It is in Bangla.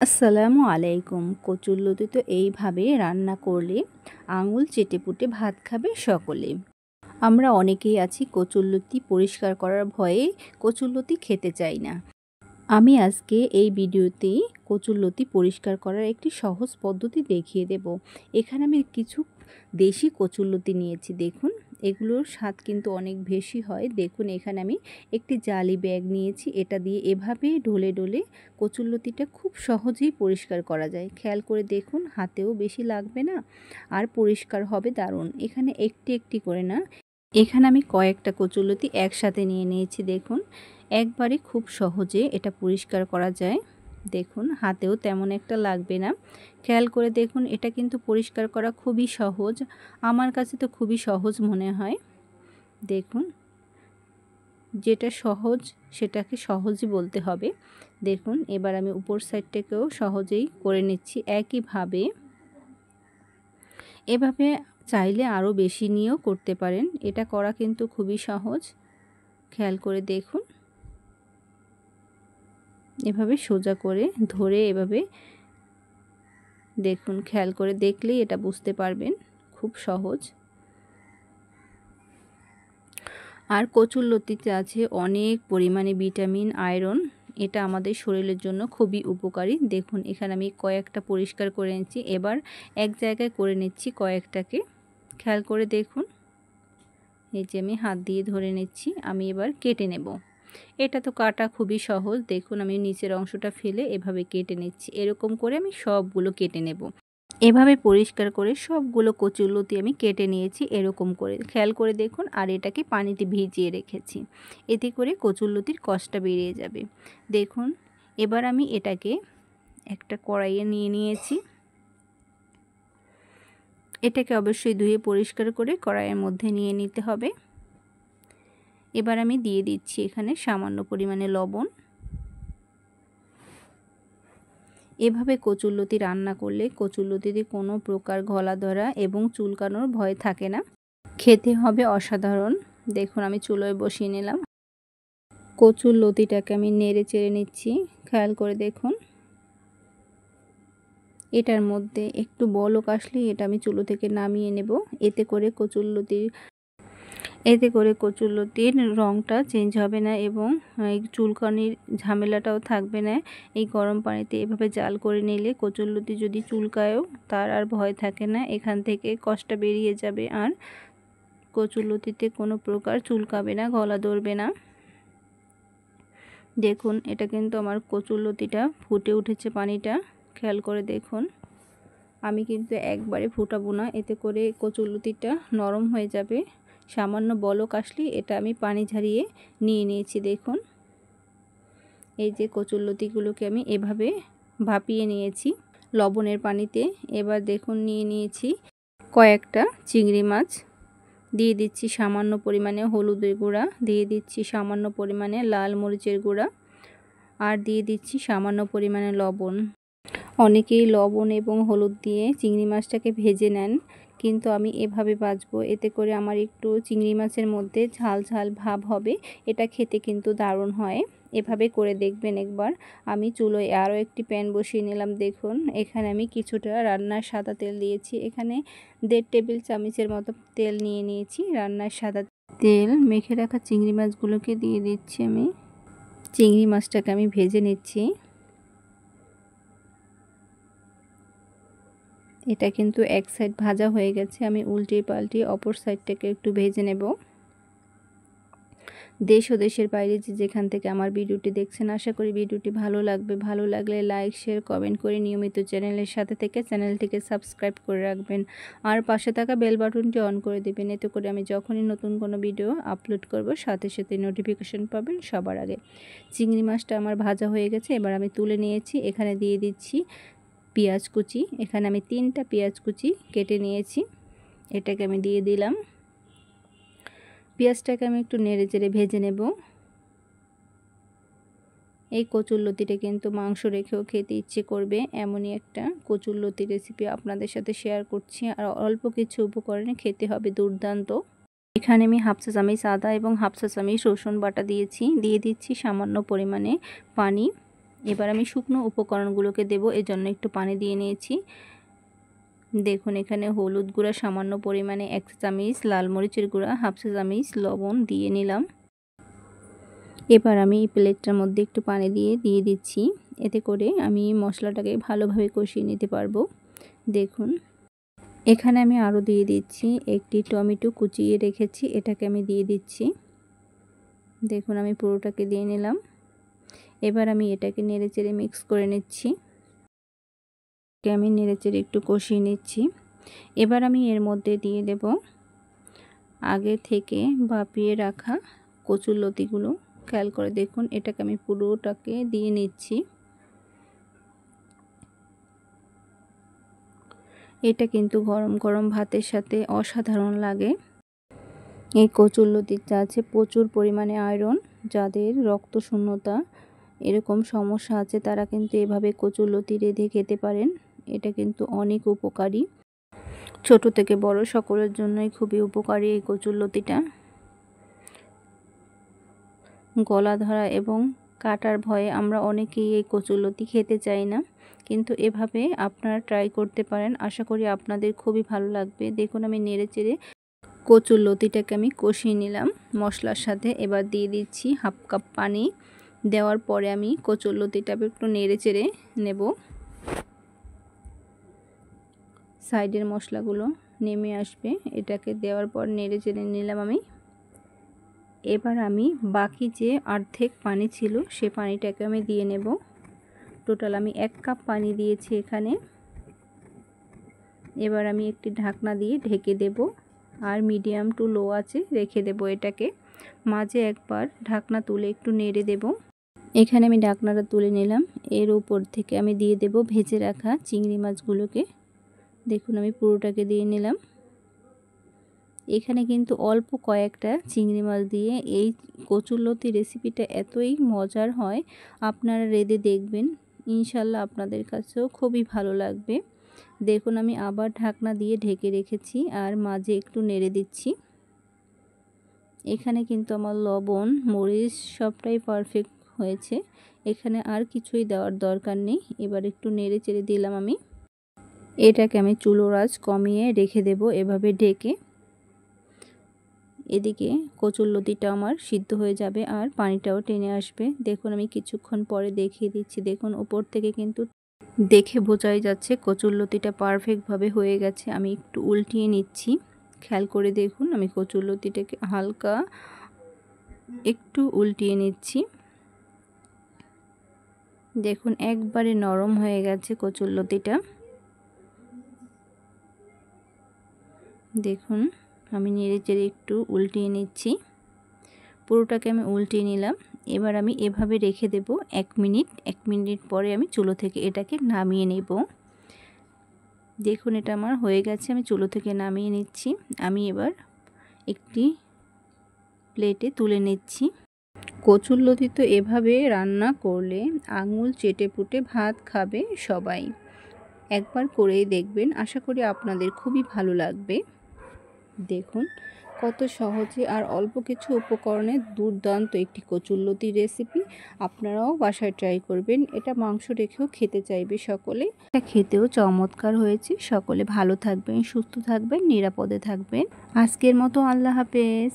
আসসালামু আলাইকুম। কচুরলতি তো এইভাবে রান্না করলে আঙুল চেটেপুটে ভাত খাবে সকলে। আমরা অনেকেই আছি কচুরলতি পরিষ্কার করার ভয়ে কচুরলতি খেতে চাই না। আমি আজকে এই ভিডিওতে কচুরলতি পরিষ্কার করার একটি সহজ পদ্ধতি দেখিয়ে দেব। এখানে আমি কিছু দেশি কচুরলতি নিয়েছি, দেখুন এগুলোর স্বাদ কিন্তু অনেক বেশি হয়। দেখুন এখানে আমি একটি জালি ব্যাগ নিয়েছি, এটা দিয়ে এভাবে ঢলে ঢলে কচুরলতিটা খুব সহজেই পরিষ্কার করা যায়। খেয়াল করে দেখুন, হাতেও বেশি লাগবে না আর পরিষ্কার হবে দারুণ। এখানে একটি একটি করে না, এখানে আমি কয়েকটা কচুরলতি একসাথে নিয়ে নিয়েছি। দেখুন একবারে খুব সহজে এটা পরিষ্কার করা যায়। দেখুন হাতেও তেমন একটা লাগবে না। খেয়াল করে দেখুন, এটা কিন্তু পরিষ্কার করা খুবই সহজ, আমার কাছে তো খুবই সহজ মনে হয়। দেখুন যেটা সহজ সেটাকে সহজই বলতে হবে। দেখুন এবার আমি উপর সাইডটাকেও সহজেই করে নিচ্ছি একইভাবে। এভাবে চাইলে আরও বেশি নিয়েও করতে পারেন, এটা করা কিন্তু খুবই সহজ। খেয়াল করে দেখুন, এভাবে সোজা করে ধরে এভাবে দেখুন, খেয়াল করে দেখলেই এটা বুঝতে পারবেন, খুব সহজ। আর কচুরলতিতে আছে অনেক পরিমাণে ভিটামিন, আয়রন, এটা আমাদের শরীরের জন্য খুবই উপকারী। দেখুন এখানে আমি কয়েকটা পরিষ্কার করে নিচ্ছি, এবার এক জায়গায় করে নিচ্ছি কয়েকটাকে। খেয়াল করে দেখুন, এই যে আমি হাত দিয়ে ধরে নিচ্ছি, আমি এবার কেটে নেব। এটা তো কাটা খুবই সহজ। দেখুন আমি নিচের অংশটা ফেলে এভাবে কেটে নিচ্ছি। এরকম করে আমি সবগুলো কেটে নেব। এভাবে পরিষ্কার করে সবগুলো কচুরলতি আমি কেটে নিয়েছি এরকম করে। খেয়াল করে দেখুন, আর এটাকে পানিতে ভিজিয়ে রেখেছি, এতে করে কচুরলতির কষটা বেরিয়ে যাবে। দেখুন এবার আমি এটাকে একটা কড়াইয়ে নিয়ে নিয়েছি। এটাকে অবশ্যই ধুয়ে পরিষ্কার করে কড়াইয়ের মধ্যে নিয়ে নিতে হবে। এবার আমি দিয়ে দিচ্ছি এখানে সামান্য পরিমাণে লবণ। এভাবে কচুরলতি রান্না করলে কচুরলতিতে কোনো প্রকার গলা ধরা এবং চুলকানোর ভয় থাকে না, খেতে হবে অসাধারণ। দেখুন আমি চুলোয় বসিয়ে নিলাম, কচুরলতিটাকে আমি নেড়ে চেড়ে নিচ্ছি। খেয়াল করে দেখুন, এটার মধ্যে একটু বলক আসলেই এটা আমি চুলো থেকে নামিয়ে নেব। এতে করে কচুরলতির রঙটা চেঞ্জ হবে না এবং এই চুলকানির ঝামেলাটাও থাকবে না। এই গরম পানিতে এভাবে জাল করে নিলে কচুরলতি যদি চুলকায়ও তার আর ভয় থাকে না, এখান থেকে কষ্টটা বেরিয়ে যাবে আর কচুরলতিতে কোনো প্রকার চুলকাবে না, গলা ধরবে না। দেখুন এটা কিন্তু আমার কচুরলতিটা ফুটে উঠেছে পানিটা। খেয়াল করে দেখুন, আমি কিন্তু একবারে ফুটাবো না, এতে করে কচুরলতিটা নরম হয়ে যাবে। সামান্য বলক আসলেই এটা আমি পানি ঝরিয়ে নিয়ে নিয়েছি। দেখুন এই যে কচুরলতিগুলোকে আমি এভাবে ভাপিয়ে নিয়েছি লবণের পানিতে। এবার দেখুন নিয়ে নিয়েছি কয়েকটা চিংড়ি মাছ, দিয়ে দিচ্ছি সামান্য পরিমাণে হলুদের গুঁড়া, দিয়ে দিচ্ছি সামান্য পরিমাণে লাল মরিচের গুঁড়া, আর দিয়ে দিচ্ছি সামান্য পরিমাণে লবণ। অনেকেই লবণ এবং হলুদ দিয়ে চিংড়ি মাছটাকে ভেজে নেন, কিন্তু আমি এভাবে ভাজবো, এতে করে আমার একটু চিংড়ি মাছের মধ্যে ঝাল ঝাল ভাব হবে, এটা খেতে কিন্তু দারুণ হয়। এভাবে করে দেখবেন একবার। আমি চুলোয় আরও একটি প্যান বসিয়ে নিলাম। দেখুন এখানে আমি কিছুটা রান্নার সাদা তেল দিয়েছি, এখানে 1.5 টেবিল চামচের মতো তেল নিয়ে নিয়েছি। রান্নার সাদা তেল মেখে রাখা চিংড়ি মাছগুলোকে দিয়ে দিচ্ছি আমি। চিংড়ি মাছটাকে আমি ভেজে নিচ্ছি। এটা কিন্তু এক সাইড ভাজা হয়ে গেছে, আমি উল্টিয়ে পাল্টিয়ে অপর সাইডটাকে একটু ভেজে নেব। দেশ ও দেশের বাইরে যেখান থেকে আমার ভিডিওটি দেখছেন, আশা করি ভিডিওটি ভালো লাগবে। ভালো লাগলে লাইক, শেয়ার, কমেন্ট করে নিয়মিত চ্যানেলের সাথে থেকে চ্যানেলটিকে সাবস্ক্রাইব করে রাখবেন আর পাশে থাকা বেল বাটনটি অন করে দেবেন, এতে করে আমি যখনই নতুন কোনো ভিডিও আপলোড করব সাথে সাথে নোটিফিকেশন পাবেন সবার আগে। চিংড়ি মাছটা আমার ভাজা হয়ে গেছে, এবার আমি তুলে নিয়েছি। এখানে দিয়ে দিচ্ছি পেঁয়াজ কুচি, এখানে আমি 3টা পেঁয়াজ কুচি কেটে নিয়েছি, এটাকে আমি দিয়ে দিলাম। পেঁয়াজটাকে আমি একটু নেড়ে চেড়ে ভেজে নেব। এই কচুরলতিটা কিন্তু মাংস রেখেও খেতে ইচ্ছে করবে, এমনই একটা কচুরলতি রেসিপি আপনাদের সাথে শেয়ার করছি। আর অল্প কিছু উপকরণে খেতে হবে দুর্দান্ত। এখানে আমি 1/2 চা চামচ আদা এবং 1/2 চা চামচ রসুন বাটা দিয়েছি, দিয়ে দিচ্ছি সামান্য পরিমাণে পানি। এবার আমি শুকনো উপকরণগুলোকে দেব, এজন্য একটু পানি দিয়ে নিয়েছি। দেখুন এখানে হলুদ গুঁড়া সামান্য পরিমাণে 1 চা চামচ, লাল মরিচের গুঁড়া 1/2 চা চামচ, লবণ দিয়ে নিলাম। এবার আমি এই প্লেটটার মধ্যে একটু পানি দিয়ে দিচ্ছি, এতে করে আমি মশলাটাকে ভালোভাবে কষিয়ে নিতে পারবো। দেখুন এখানে আমি আরও দিয়ে দিচ্ছি একটি টমেটো কুচিয়ে রেখেছি, এটাকে আমি দিয়ে দিচ্ছি। দেখুন আমি পুরোটাকে দিয়ে নিলাম। এবার আমি এটাকে নেড়েচেড়ে মিক্স করে নিচ্ছি। আমি নেড়েচেড়ে একটু কষিয়ে নিচ্ছি। এবার আমি এর মধ্যে দিয়ে দেব আগে থেকে ভাপিয়ে রাখা কচুরলতিগুলো। খেয়াল করে দেখুন এটাকে আমি পুরোটাকে দিয়ে নিচ্ছি। এটা কিন্তু গরম গরম ভাতের সাথে অসাধারণ লাগে। এই কচুরলতিতে আছে প্রচুর পরিমাণে আয়রন। যাদের রক্ত শূন্যতা এরকম সমস্যা আছে তারা কিন্তু এভাবে কচুরলতি রেঁধে খেতে পারেন। এটা কিন্তু অনেক উপকারী, ছোট থেকে বড় সকলের জন্যই খুবই উপকারী এই কচুরলতিটা। গলা ধরা এবং কাটার ভয়ে আমরা অনেকেই এই কচুরলতি খেতে চাই না, কিন্তু এভাবে আপনারা ট্রাই করতে পারেন। আশা করি আপনাদের খুবই ভালো লাগবে। দেখুন আমি নেড়েচেড়ে কচুরলতিটাকে আমি কষিয়ে নিলাম মশলার সাথে। এবার দিয়ে দিচ্ছি 1/2 কাপ পানি। দেওয়ার পরে আমি কচুরলতিটাকে একটু নেড়েচেড়ে নেব। সাইডের মশলাগুলো নেমে আসবে, এটাকে দেওয়ার পর নেড়েচেড়ে নিলাম আমি। এবার আমি বাকি যে অর্ধেক পানি ছিল সে পানিটাকে আমি দিয়ে নেব। টোটাল আমি 1 কাপ পানি দিয়েছি এখানে। এবার আমি একটি ঢাকনা দিয়ে ঢেকে দেব আর মিডিয়াম টু লো আঁচে রেখে দেব এটাকে। মাঝে একবার ঢাকনা তুলে একটু নেড়ে দেব। এখানে আমি ঢাকনাটা তুলে নিলাম। এর উপর থেকে আমি দিয়ে দেব ভেজে রাখা চিংড়ি মাছগুলোকে। দেখুন আমি পুরোটাকে দিয়ে নিলাম। এখানে কিন্তু অল্প কয়েকটা চিংড়ি মাছ দিয়ে এই কচুরলতি রেসিপিটা এতই মজার হয়, আপনারা রেঁধে দেখবেন, ইনশাল্লাহ আপনাদের কাছেও খুবই ভালো লাগবে। দেখুন আমি আবার ঢাকনা দিয়ে ঢেকে রেখেছি আর মাঝে একটু নেড়ে দিচ্ছি। এখানে কিন্তু আমার লবণ মরিচ সবটাই পারফেক্ট হয়েছে, এখানে আর কিছুই দেওয়ার দরকার নেই। এবার একটু নেড়ে চেড়ে দিলাম আমি। এটাকে আমি চুলোর আঁচ কমিয়ে রেখে দেব এভাবে ঢেকে। এদিকে কচুরলতিটা আমার সিদ্ধ হয়ে যাবে আর পানিটাও টেনে আসবে। দেখুন আমি কিছুক্ষণ পরে দেখিয়ে দিচ্ছি। দেখুন উপর থেকে কিন্তু দেখে বোঝাই যাচ্ছে কচুরলতিটা পারফেক্টভাবে হয়ে গেছে। আমি একটু উল্টিয়ে নিচ্ছি, খেয়াল করে দেখুন আমি কচুরলতিটাকে হালকা একটু উল্টিয়ে নিচ্ছি। দেখুন একবারে নরম হয়ে গেছে কচুরলতিটা। দেখুন আমি নেড়েচেড়ে একটু উল্টিয়ে নিচ্ছি। পুরোটাকে আমি উল্টিয়ে নিলাম। এবার আমি এভাবে রেখে দেব 1 মিনিট। 1 মিনিট পরে আমি চুলো থেকে এটাকে নামিয়ে নেব। দেখুন এটা আমার হয়ে গেছে, আমি চুলো থেকে নামিয়ে নিচ্ছি। আমি এবার একটি প্লেটে তুলে নিচ্ছি। কচুরলতি তো এভাবে রান্না করলে আঙুল চেটেপুটে ভাত খাবে সবাই। একবার করেই দেখবেন, আশা করি আপনাদের খুবই ভালো লাগবে। দেখুন কত সহজে আর অল্প কিছু উপকরণে দুর্দান্ত একটি কচুরলতি রেসিপি। আপনারাও বাসায় ট্রাই করবেন, এটা মাংস রেখেও খেতে চাইবে সকলে। এটা খেতেও চমৎকার হয়েছে। সকলে ভালো থাকবেন, সুস্থ থাকবেন, নিরাপদে থাকবেন। আজকের মতো আল্লাহ হাফেজ।